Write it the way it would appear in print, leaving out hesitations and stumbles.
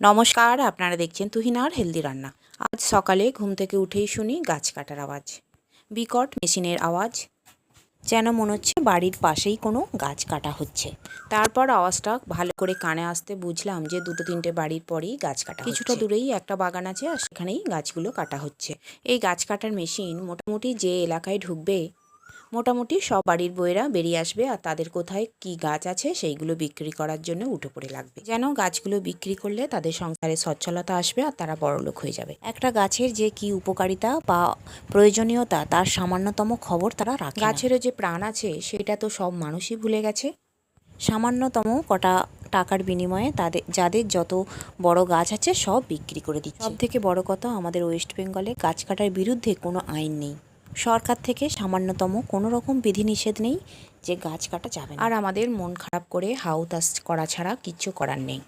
নমস্কার, আপনারা দেখছেন তুহিনার হেলদি রান্না। আজ সকালে ঘুম থেকে উঠেই শুনি গাছ কাটার আওয়াজ, বিকট মেশিনের আওয়াজ, যেন মনে হচ্ছে বাড়ির পাশেই কোনো গাছ কাটা হচ্ছে। তারপর আওয়াজটা ভালো করে কানে আসতে বুঝলাম যে দুটো তিনটে বাড়ির পরেই গাছ কাটা। কিছুটা দূরেই একটা বাগান আছে আর সেখানেই গাছগুলো কাটা হচ্ছে। এই গাছ কাটার মেশিন মোটামুটি যে এলাকায় ঢুকবে, মোটামুটি সব বাড়ির বউয়েরা বেরিয়ে আসবে আর তাদের কোথায় কি গাছ আছে সেইগুলো বিক্রি করার জন্য উঠে পড়ে লাগবে, যেন গাছগুলো বিক্রি করলে তাদের সংসারে সচ্ছলতা আসবে আর তারা বড়লোক হয়ে যাবে। একটা গাছের যে কি উপকারিতা বা প্রয়োজনীয়তা তার সামান্যতম খবর তারা রাখে না। গাছেরও যে প্রাণ আছে সেটা তো সব মানুষই ভুলে গেছে। সামান্যতম কটা টাকার বিনিময়ে যাদের যত বড় গাছ আছে সব বিক্রি করে দিচ্ছে। সব থেকে বড় কথা, আমাদের ওয়েস্ট বেঙ্গলে গাছ কাটার বিরুদ্ধে কোনো আইন নেই। সরকার থেকে সামান্যতম কোনো রকম বিধিনিষেধ নেই যে গাছ কাটা যাবে না। আর আমাদের মন খারাপ করে হাউতাস করা ছাড়া কিচ্ছু করার নেই।